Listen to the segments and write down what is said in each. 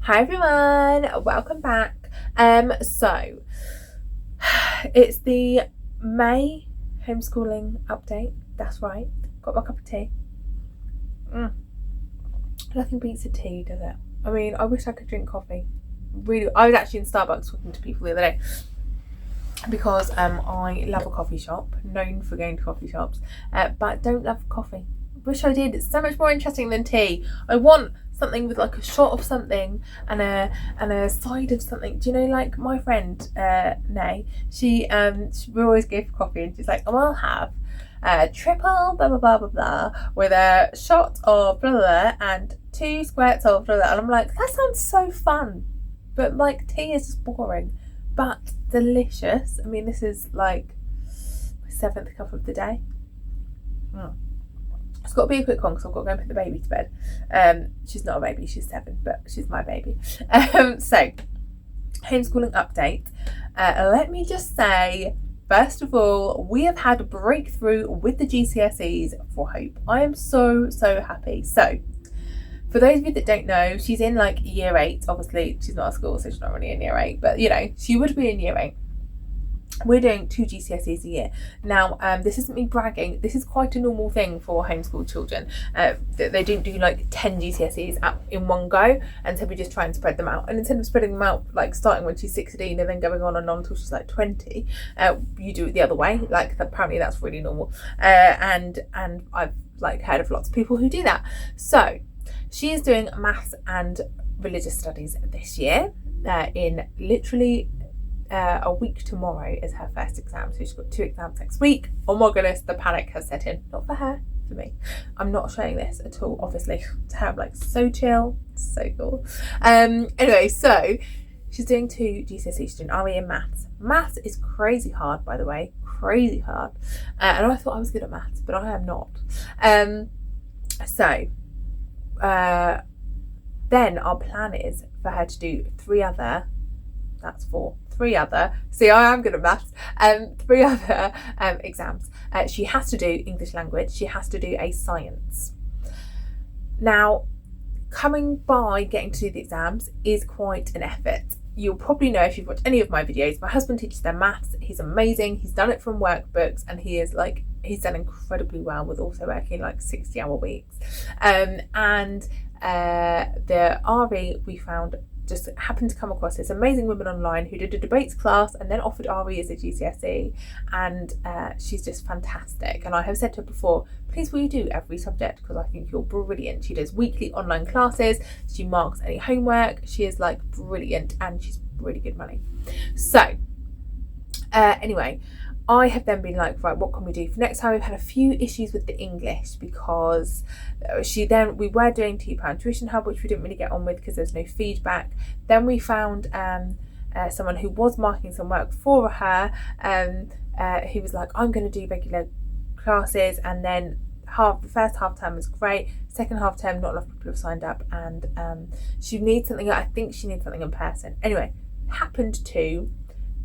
Hi everyone, welcome back. So it's the May homeschooling update. That's right. Got my cup of tea. Nothing beats a tea, does it? I mean, I wish I could drink coffee. Really, I was actually in Starbucks talking to people the other day because I love a coffee shop, known for going to coffee shops, but don't love coffee. Wish I did. It's so much more interesting than tea. I want something with like a shot of something and a side of something. Do you know, like my friend Nay, she we always go for coffee and she's like, oh, I'll have triple blah blah blah blah blah with a shot of blah blah, blah and 2 squirts of blah blah, and I'm like, that sounds so fun, but like tea is just boring but delicious. I mean, this is like my 7th cup of the day. It's got to be a quick one because I've got to go and put the baby to bed. She's not a baby, she's 7, but she's my baby. So, homeschooling update. Let me just say, first of all, we have had a breakthrough with the GCSEs for Hope. I am so happy. So, for those of you that don't know, she's in like year 8. Obviously, she's not at school, so she's not really in year 8, but you know, she would be in year 8. We're doing 2 GCSEs a year. Now, this isn't me bragging. This is quite a normal thing for homeschool children. They don't do like 10 GCSEs in one go, and so we just try and spread them out. And instead of spreading them out, like starting when she's 16 and then going on and on until she's like 20, you do it the other way. Like apparently that's really normal. And I've like heard of lots of people who do that. So she is doing maths and religious studies this year. In literally a week tomorrow is her first exam, so she's got 2 exams next week. Oh my goodness, the panic has set in. Not for her, for me. I'm not showing this at all, obviously. To have like so chill, so cool. Anyway, so she's doing 2 GCSEs. She's doing RE in maths. Maths is crazy hard, by the way, crazy hard. And I thought I was good at maths, but I am not. Then our plan is for her to do 3 other. That's 4. 3 other. See, I am good at maths. 3 other exams. She has to do English language. She has to do a science. Now, coming by getting to do the exams is quite an effort. You'll probably know if you've watched any of my videos. My husband teaches them maths. He's amazing. He's done it from workbooks, and he's done incredibly well with also working like 60-hour weeks. And the RE we found just happened to come across this amazing woman online who did a debates class and then offered RE as a GCSE, and she's just fantastic. And I have said to her before, please will you do every subject, because I think you're brilliant. She does weekly online classes, she marks any homework, she is like brilliant, and she's really good money. So anyway, I have then been like, right, what can we do for next time? We've had a few issues with the English because we were doing £2 tuition hub, which we didn't really get on with because there's no feedback. Then we found someone who was marking some work for her, who was like, I'm going to do regular classes, and then the first half term was great, second half term not a lot of people have signed up, and she needs something. I think she needs something in person. Anyway, happened to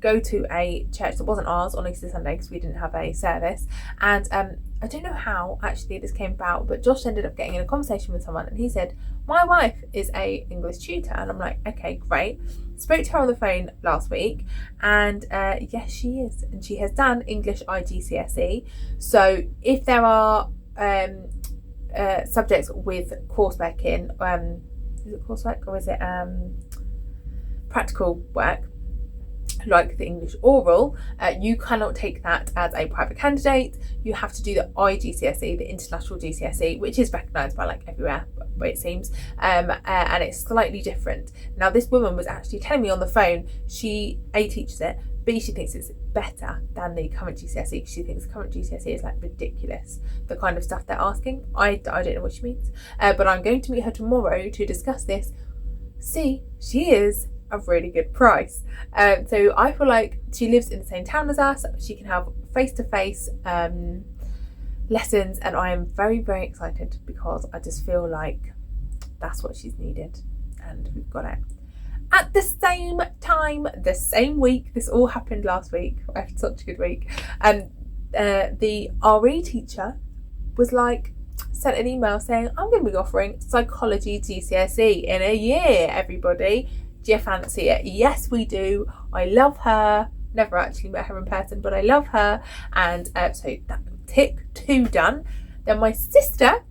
go to a church that wasn't ours on Easter Sunday because we didn't have a service, and I don't know how actually this came about, but Josh ended up getting in a conversation with someone, and he said, my wife is a English tutor, and I'm like, okay, great. Spoke to her on the phone last week, and yes, she is, and she has done English IGCSE. So if there are subjects with coursework in, is it coursework or is it practical work, like the English oral, you cannot take that as a private candidate. You have to do the IGCSE, the international GCSE, which is recognised by like everywhere, it seems, and it's slightly different. Now, this woman was actually telling me on the phone, she A, teaches it, B, she thinks it's better than the current GCSE because she thinks the current GCSE is like ridiculous, the kind of stuff they're asking. I don't know what she means, but I'm going to meet her tomorrow to discuss this. See, she is a really good price. So I feel like she lives in the same town as us. She can have face-to-face lessons, and I am very excited because I just feel like that's what she's needed, and we've got it. At the same time, the same week, this all happened last week. I had such a good week, and the RE teacher was like, sent an email saying, I'm going to be offering psychology GCSE in a year, everybody. Do you fancy it? Yes, we do. I love her. Never actually met her in person, but I love her. And so that tick 2 done. Then my sister,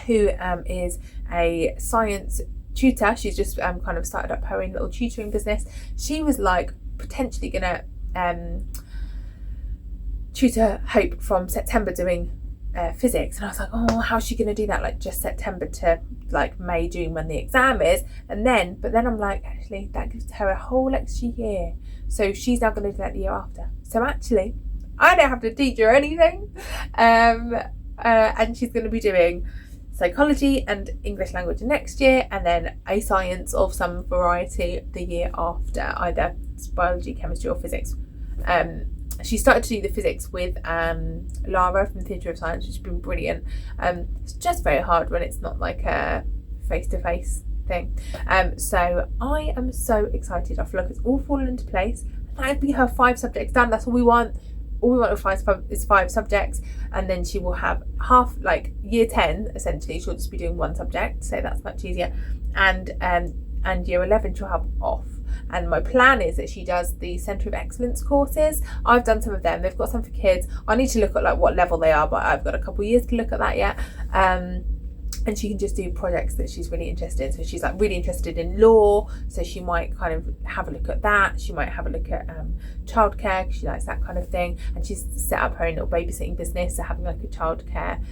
who is a science tutor, she's just kind of started up her own little tutoring business. She was like potentially gonna tutor Hope from September doing physics, and I was like, oh, how's she gonna do that, like just September to like May, June when the exam is? But then I'm like, actually that gives her a whole extra year, so she's now gonna do that the year after. So actually I don't have to teach her anything, and she's going to be doing psychology and English language next year, and then a science of some variety the year after, either biology, chemistry or physics. She started to do the physics with Lara from Theatre of Science, which has been brilliant. It's just very hard when it's not like a face-to-face thing. So I am so excited. I feel like it's all fallen into place. That'd be her 5 subjects done. That's all we want. All we want is 5 subjects, and then she will have half, like year 10 essentially she'll just be doing 1 subject, so that's much easier, and year 11 she'll have off. And my plan is that she does the Centre of Excellence courses. I've done some of them. They've got some for kids. I need to look at like what level they are, but I've got a couple of years to look at that yet. And she can just do projects that she's really interested in. So she's like really interested in law, so she might kind of have a look at that. She might have a look at childcare, because she likes that kind of thing. And she's set up her own little babysitting business, so having like a childcare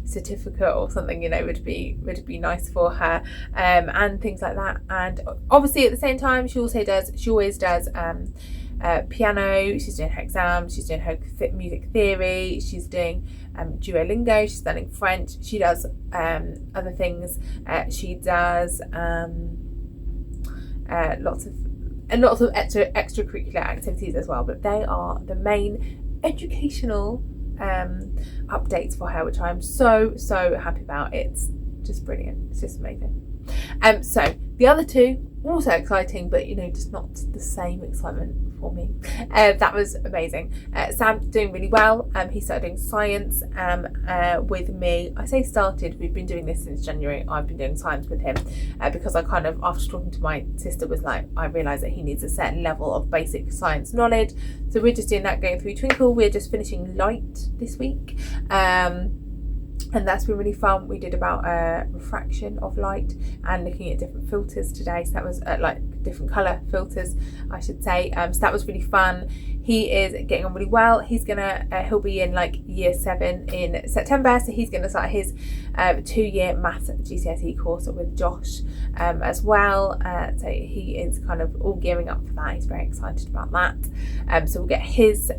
certificate or something, you know, would be nice for her, and things like that. And obviously at the same time she always does piano. She's doing her exams, she's doing her music theory, she's doing Duolingo, she's studying French, she does other things, she does lots of extracurricular activities as well, but they are the main educational updates for her, which I'm so happy about. It's just brilliant, it's just amazing. So the other 2 also exciting, but you know, just not the same excitement for me. That was amazing. Sam's doing really well. He started doing science with me. I say started, we've been doing this since January. I've been doing science with him because I kind of, after talking to my sister, was like, I realised that he needs a certain level of basic science knowledge. So we're just doing that, going through Twinkle. We're just finishing Light this week. And that's been really fun. We did about refraction of light and looking at different filters today. So that was like different colour filters, I should say. So that was really fun. He is getting on really well. He'll be in like year 7 in September. So he's gonna start his 2-year maths GCSE course with Josh as well. So he is kind of all gearing up for that. He's very excited about that. So we'll get his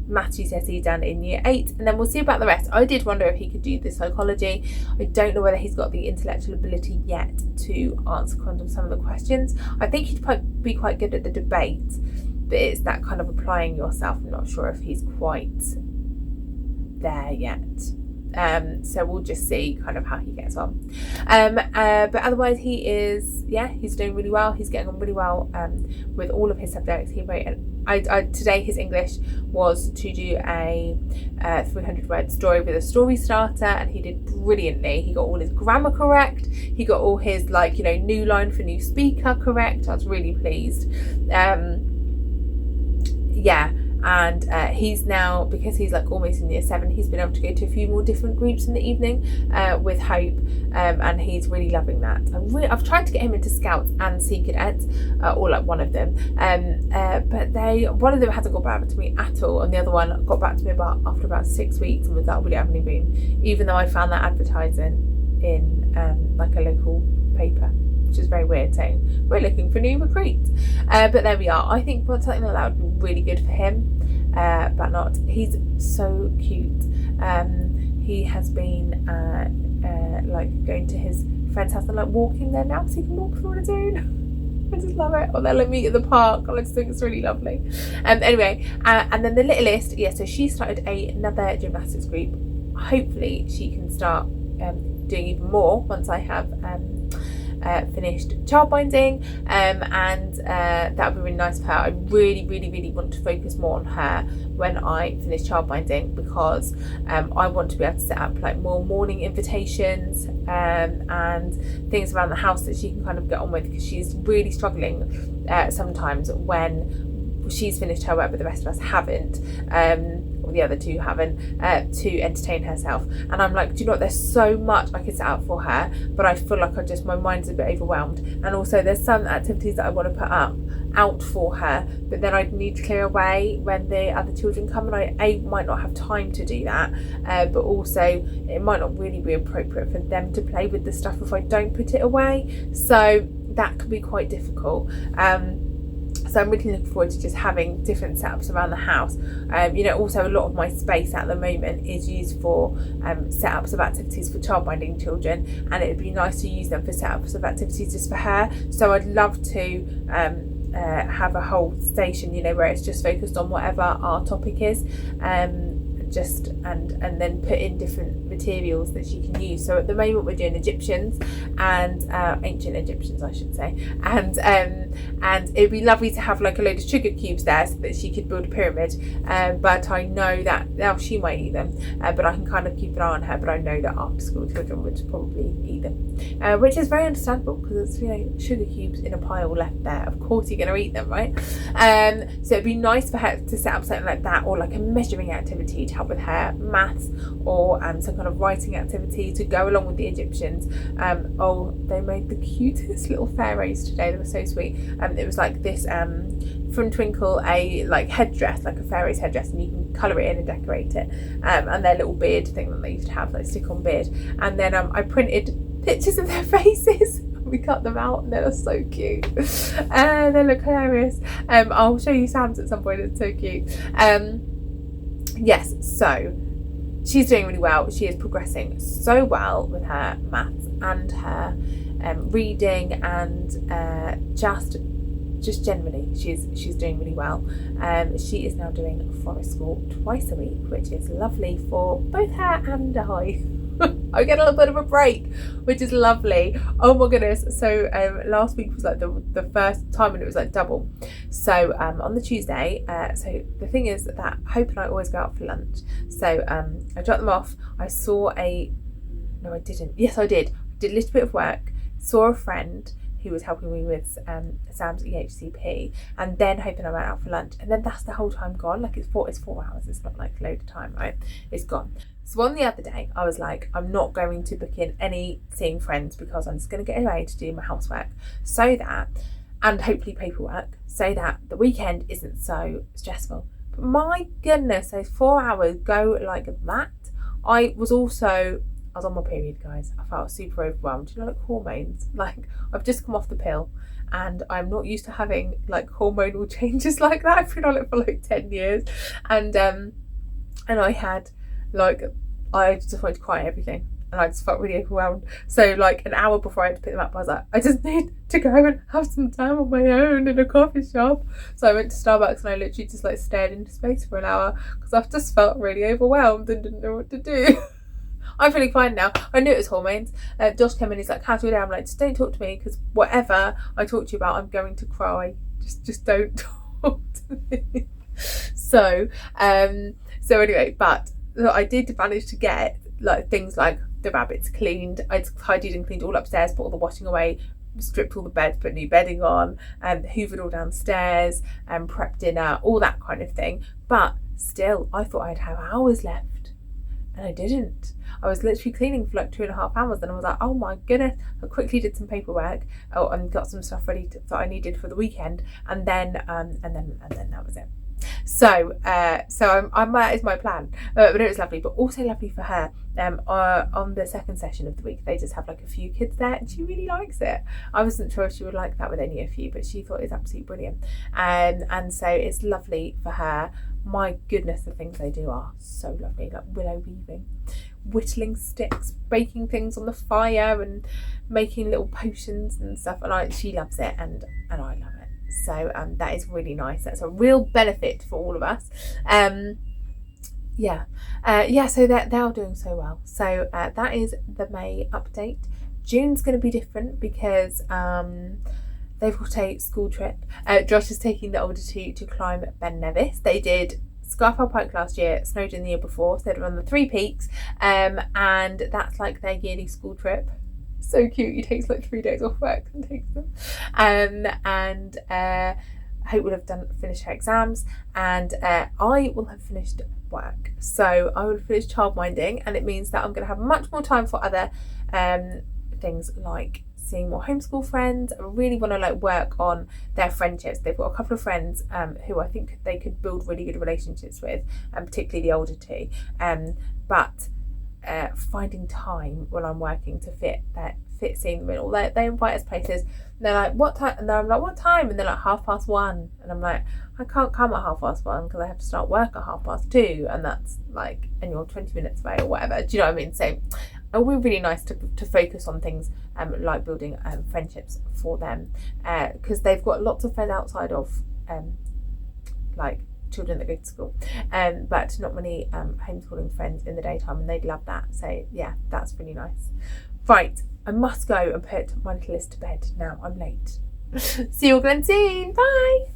maths GCSE done in year 8, and then we'll see about the rest. I did wonder if he could do the psychology. I don't know whether he's got the intellectual ability yet to answer kind of some of the questions. I think he'd be quite good at the debate, but it's that kind of applying yourself. I'm not sure if he's quite there yet. So we'll just see kind of how he gets on. But otherwise he's doing really well. He's getting on really well with all of his subjects. He wrote today his English was to do a 300-word story with a story starter, and he did brilliantly. He got all his grammar correct. He got all his new line for new speaker correct. I was really pleased. And he's now, because he's like almost in year 7, he's been able to go to a few more different groups in the evening with Hope, and he's really loving that. I've tried to get him into Scouts and Sea Cadets, or like one of them, but one of them hasn't got back to me at all, and the other one got back to me after about 6 weeks and was like, really haven't been, even though I found that advertising in like a local paper, which is very weird, saying we're looking for new recruits, but there we are. I think something like that would be really good for him, but not. He's so cute. He has been like going to his friend's house and like walking there now, so he can walk through on his own. I just love it. Or they'll meet at the park. I just think it's really lovely. Anyway, and then the littlest, so she started another gymnastics group. Hopefully she can start doing even more once I have finished childminding, and that would be really nice for her. I really want to focus more on her when I finish childminding, because I want to be able to set up like more morning invitations and things around the house that she can kind of get on with, because she's really struggling sometimes when she's finished her work but the rest of us haven't, or the other two haven't, to entertain herself. And I'm like, do you know what, there's so much I could set out for her, but I feel like my mind's a bit overwhelmed. And also there's some activities that I want to put out for her, but then I'd need to clear away when the other children come, and I might not have time to do that, but also it might not really be appropriate for them to play with the stuff if I don't put it away, so that could be quite difficult. So I'm really looking forward to just having different setups around the house. Also a lot of my space at the moment is used for setups of activities for childminding children, and it would be nice to use them for setups of activities just for her. So I'd love to have a whole station, where it's just focused on whatever our topic is, and then put in different materials that she can use. So at the moment we're doing Egyptians and ancient Egyptians, I should say, and it'd be lovely to have like a load of sugar cubes there so that she could build a pyramid, but I know that now she might eat them, but I can kind of keep an eye on her. But I know that after school children would probably eat them, which is very understandable, because it's sugar cubes in a pile left there, of course you're going to eat them, right? So it'd be nice for her to set up something like that, or like a measuring activity to help with her maths, or some kind of writing activity to go along with the Egyptians. They made the cutest little pharaohs today. They were so sweet. It was like this from Twinkle, a like headdress, like a pharaoh's headdress, and you can colour it in and decorate it, and their little beard thing that they used to have, like stick-on beard. And then I printed pictures of their faces. We cut them out and they're so cute. They look hilarious. I'll show you Sam's at some point. It's so cute. Yes, so she's doing really well. She is progressing so well with her maths and her reading, and just generally she's doing really well. She is now doing forest school twice a week, which is lovely for both her and I. I get a little bit of a break, which is lovely. Oh my goodness. So last week was like the first time when it was like double. So on the Tuesday, so the thing is that Hope and I always go out for lunch. So I dropped them off. I didn't. Yes, I did. I did a little bit of work, saw a friend who was helping me with Sam's EHCP, and then Hope and I went out for lunch, and then that's the whole time gone. Like it's 4 hours. It's not like a load of time, right? It's gone. So on the other day, I was like, I'm not going to book in any seeing friends, because I'm just going to get away to do my housework, so that, and hopefully paperwork, so that the weekend isn't so stressful. But my goodness, those 4 hours go like that. I was on my period, guys. I felt super overwhelmed. Like hormones. Like I've just come off the pill, and I'm not used to having like hormonal changes like that. I've been on it for like 10 years, and I had I just wanted to cry at everything, and I just felt really overwhelmed. So like an hour before I had to pick them up, I was like, I just need to go and have some time on my own in a coffee shop. So I went to Starbucks, and I literally just like stared into space for an hour, because I've just felt really overwhelmed and didn't know what to do. I'm feeling fine now. I knew it was hormones. Josh came in, he's like, how's your day? I'm like, just don't talk to me, because whatever I talk to you about, I'm going to cry. Just don't talk to me. So anyway, but I did manage to get like things like the rabbits cleaned. I tidied and cleaned all upstairs, put all the washing away, stripped all the beds, put new bedding on, hoovered all downstairs, and prepped dinner, all that kind of thing. But still, I thought I'd have hours left, and I didn't. I was literally cleaning for like 2.5 hours, and I was like, oh my goodness. I quickly did some paperwork, and got some stuff ready that I needed for the weekend, and then that was it. So that is my plan, but it was lovely, but also lovely for her. On the second session of the week, they just have like a few kids there, and she really likes it. I wasn't sure if she would like that with only a few, but she thought it was absolutely brilliant, and so it's lovely for her. My goodness, the things they do are so lovely, like willow weaving, whittling sticks, baking things on the fire, and making little potions and stuff, and she loves it, and I love it. So that is really nice. That's a real benefit for all of us. So they're all doing so well. So that is the May update. June's going to be different because they've got a school trip. Josh is taking the older two to climb Ben Nevis. They did Scarfell Pike last year, Snowdon the year before, so they'd run the 3 peaks, and that's like their yearly school trip. So cute. He takes like 3 days off work and takes them. Hope will have finished her exams, and I will have finished work. So I will finish childminding, and it means that I'm going to have much more time for other things like seeing more homeschool friends. I really want to like work on their friendships. They've got a couple of friends who I think they could build really good relationships with, and particularly the older two. But finding time when I'm working to fit seeing them in all. They invite us places, and they're like, what time? And I'm like, what time? And they're like, 1:30. And I'm like, I can't come at 1:30 because I have to start work at 2:30, and that's like, and you're 20 minutes away or whatever. Do you know what I mean? So it would be really nice to focus on things like building friendships for them, because they've got lots of friends outside of like children that go to school, but not many homeschooling friends in the daytime, and they'd love that. So yeah, that's really nice. Right, I must go and put my little list to bed now. I'm late. See you all again soon. Bye.